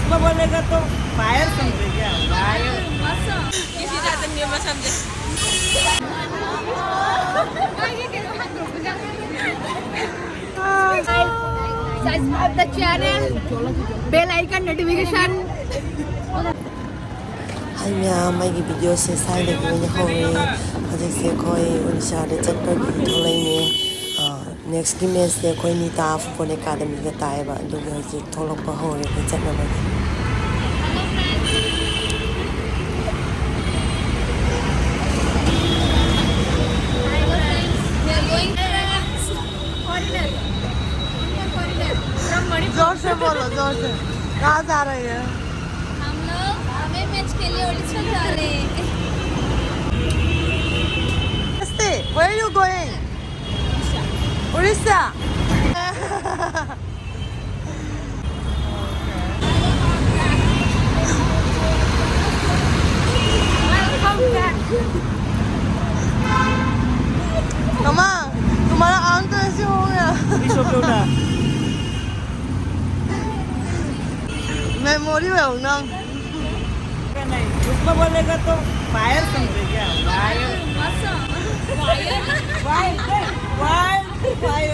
उसको बोलेगा तो फायर समझे क्या? फायर किसी ज्यादा नियम में समझे Subscribe the channel, bell icon notification. Hai mya mai gi video se sai le ko ni hore hojik se khoi unisha de chat par gi tholai ne next gi mes se khoi ni ta football academy ga tai ba do gi hojik tholok pa hore ko chat na ba जोर से बोलो जोर से कहाँ जा रही है हम लोग हमें मैच के लिए उड़ीसा जा रहे हैं। Where are you going? Orissa. Come on, तुम्हारा आंख तो ऐसे हो गया। उठा मेमोरी में हूँ ना। नहीं, उसको बोलेगा तो फायर समझे क्या? फायर फायर फायर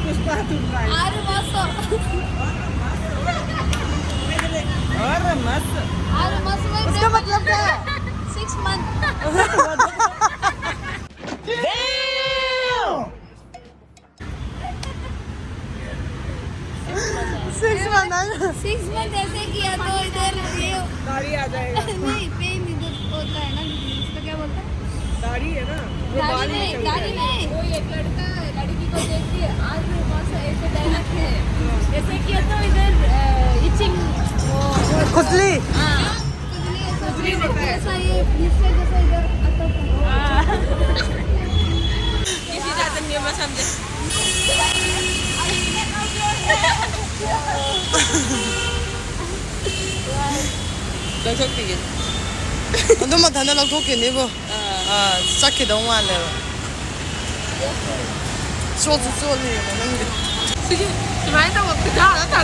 पुष्पा अरे मस्त उसका मतलब क्या है? 6 months. 6 months 6 months ऐसे किया तो इधर ये दाढ़ी आ जाएगा। नहीं पेन इधर होता है ना इसका क्या बोलता है दाढ़ी है ना वो बाल दाढ़ी निकल नहीं जाएगा। वो एक लड़का लड़की को देख के आज बस ऐसे डायलॉग है ऐसे किया तो इधर इचिंग खुजली ऐसा ये इससे जैसा इधर आता था किसी ज्यादा नियम में समझे लग सकती है ꯑꯗꯨ ꯃꯊꯟꯇ ꯂꯧꯊꯣꯛꯈꯤꯅꯤꯕꯣ ꯆꯠꯈꯤꯗꯧ ꯃꯥꯜꯂꯦꯕ ꯆꯣꯠꯁꯨ ꯆꯣꯠꯂꯤ ꯅꯪꯗꯤ तुम्हारे तो वो ज़्यादा था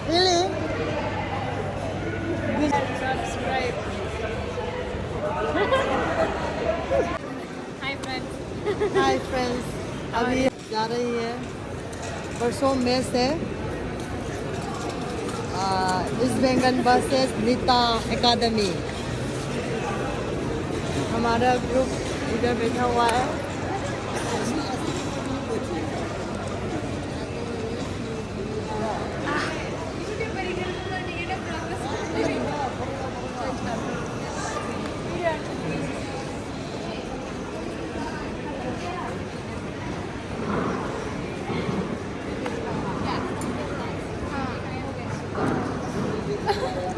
Really? Hi friends, अभी जा रही है परसों में से East Bengal buses Nita academy हमारा ग्रुप इधर बैठा हुआ है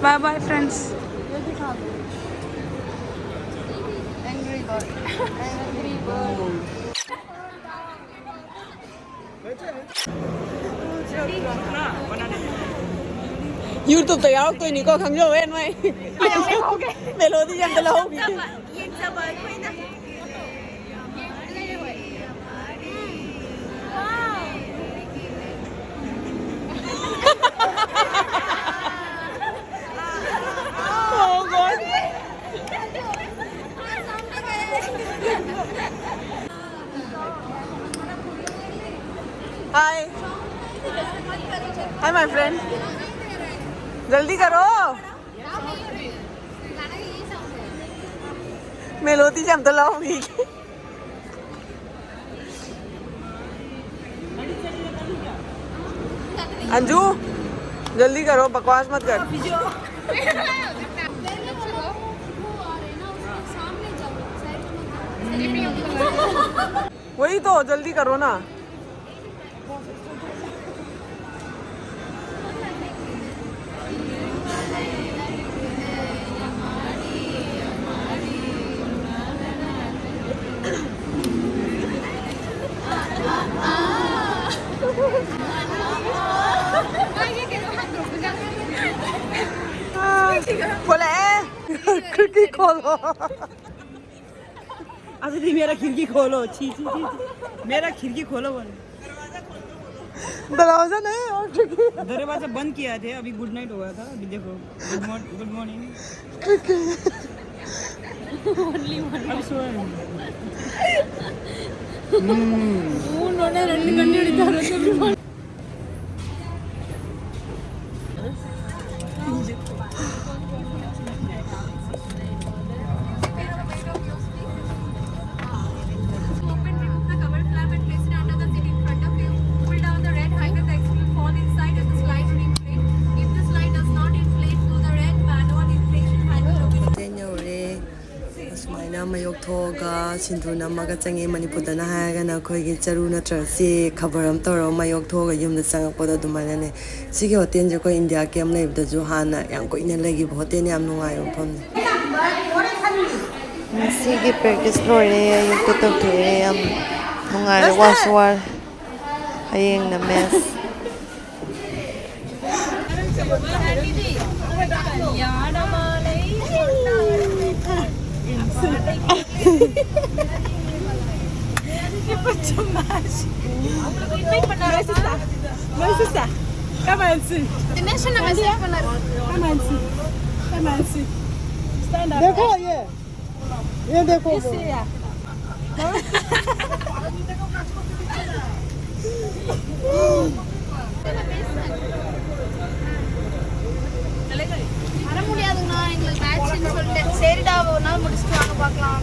bye bye friends angry bird angry bird YouTube 度有對你個朋友揾咪，咩攞啲人嘅撈嘅。हाय हाय माय फ्रेंड जल्दी करो मेलोदी जम तो लाऊंगी अंजू जल्दी करो बकवास मत कर वही तो जल्दी करो ना बोले खिड़की खोलो अभी मेरा खिड़की खोलो छी छी छी मेरा खिड़की खोलो बोले दरवाजा नहीं और खिड़की दरवाजा बंद किया थे अभी गुड नाइट हुआ था अभी देखो गुड मॉर्निंग ओनली वन अब सोए उन्होंने रंडी गंडी उड़ारो तो ꯃꯌꯣꯛ ꯊꯣꯛꯑꯒ ꯁꯤꯟꯗꯨ ꯅꯝꯃꯒ ꯆꯪꯉꯦ ꯃꯅꯤꯄꯨꯔꯗꯅ ꯍꯥꯏꯔꯒꯅ ꯑꯩꯈꯣꯏꯒꯤ ꯆꯔꯨ ꯅꯠꯇ꯭ꯔꯒ ꯆꯦ ꯈꯕꯔ ꯑꯃ ꯇꯧꯔꯒ ꯃꯌꯣꯛ ꯊꯣꯛꯑꯒ ꯌꯨꯝꯗ ꯆꯪꯉꯛꯄꯗꯣ ꯑꯗꯨꯃꯥꯏꯅꯅꯦ ꯁꯤꯒꯤ ꯍꯣꯇꯦꯜꯁꯦ ꯑꯩꯈꯣꯏ ꯏꯟꯗꯤꯌꯥ ꯀꯦꯝꯞ ꯂꯩꯕꯗꯁꯨ ꯍꯥꯟꯅ ꯌꯥꯝ ꯀꯨꯏꯅ ꯂꯩꯈꯤꯕ ꯍꯣꯇꯦꯜ ꯌꯥꯝ ꯅꯨꯡꯉꯥꯏꯕ ꯃꯐꯝꯅꯤ ꯉꯁꯤꯒꯤ ꯄ꯭ꯔꯦꯛꯇꯤꯁ ꯂꯣꯏꯔꯦ ꯑꯌꯨꯛꯇ ꯇꯧꯊꯣꯛꯑꯦ ꯌꯥꯝ ꯅꯨꯡꯉꯥꯏꯔꯦ ꯋꯥꯁꯨ ꯋꯥꯔꯦ ꯍꯌꯦꯡꯅ ꯃꯦꯠꯁ देखो ये देखो வர முடியாதுங்கண்ணா எங்களுக்கு மேட்ச்னு சொல்லிட்டு சரிடா ஒரு நாள் முடிச்சுட்டு வாங்க பார்க்கலாம்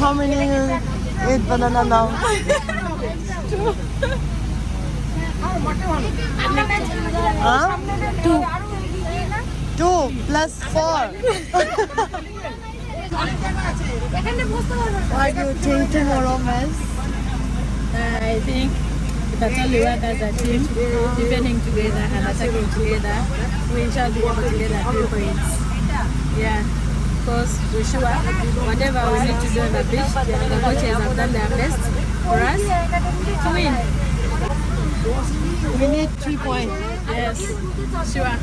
How many? 8 banana now. 2 plus 4. What do you think tomorrow, Miss? I think that's all we work as a team, defending together and attacking together. We shall be able to get a few points. Yeah, because we're sure whatever we need to do on the pitch, the coaches have done their best for us to win. We need 3 points. Yes, sure.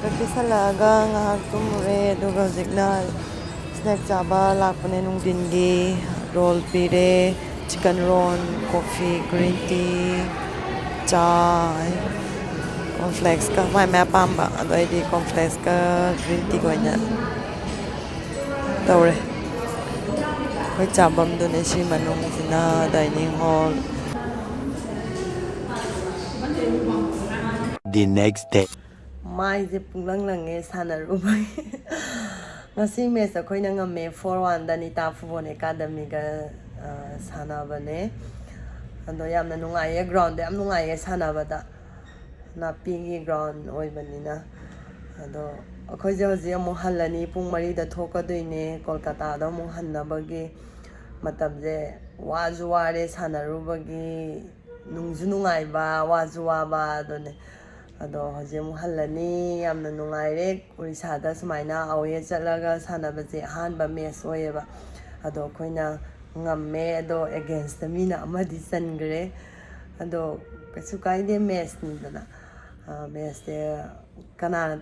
Practice halaga ngahak tumure aduga hojikna snack chaba lakpane nungdingi roll pire chicken roll coffee green tea chai cornflakes ka mai ma pamba adoi di cornflakes ka green tea ko nya tawre koi chabam do ne si manung sina dining hall. The next day. 마이제 뿡랑랑에 사나루바이 ngasi mes akoina ngame 4-1 danita football academy ga sanabane ando yamna nungai ground yam nungai sanabada na pingi ground oibanina ado akhoi je hoji amu halani pung mari da thokadoine kolkata da mu hannabagi matab je waju ware sanarubagi nungju nungai ba waju wa ba done अदो हजे मु हल्लनी यामना नुंगाइरे उड़ीसादा सुमाइना आवे चलगा सानबजे हानबा match होयेबा अदो खोइना ngame अदो against Meena अमदि चनग्रे अदो कछु काइदे match निदना match ते कनाना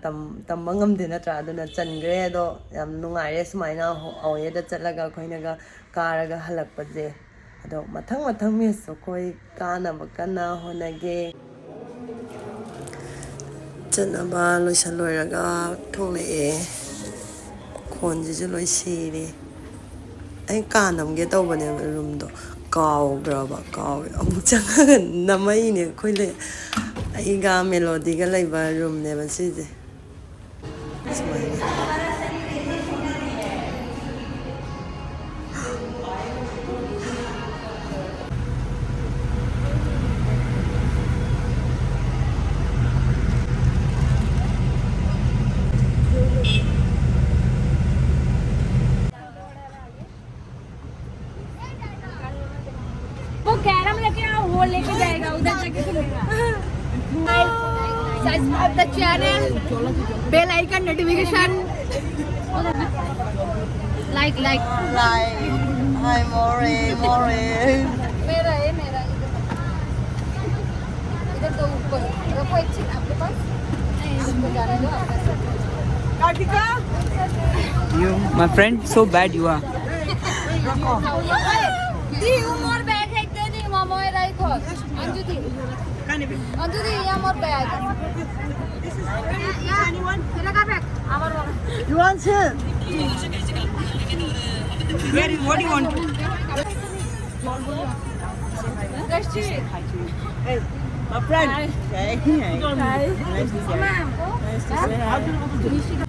तम ngam de natra aduna चनग्रे अदो याम नुंगाइरे सुमाइना आवे दा चलगा खोइनागा कारगा हलकपजे अदो मथंग मथंग मैच कोई काना बकना होनगे चनबा लोइसन लोइरगा थोले खोनजिजु लोइ सिरि ai कानमगे तौबने रूम दो कावग्रबा काव अमु चंगा नमई ने खोइले आइगा मेलोडी गा लैबा रूम ने बसिजे कैरम लेके आओ वो लेके जाएगा उधर जाके खेलेगा subscribe the channel bell icon notification like Hi, More. मेरा है मेरा इधर तो ऊपर रखो एक चीज आपके पास इसको जाने दो You, my friend, so bad you are. The more bag है दे दी मामा है राइट हो अंजू दी यहाँ मोर बैग मेरा का बैग আমার বাবা You want it? Where is, what do you want? Hey, my friend. Hey. Nice to see you. Ma'am. Nice to see you.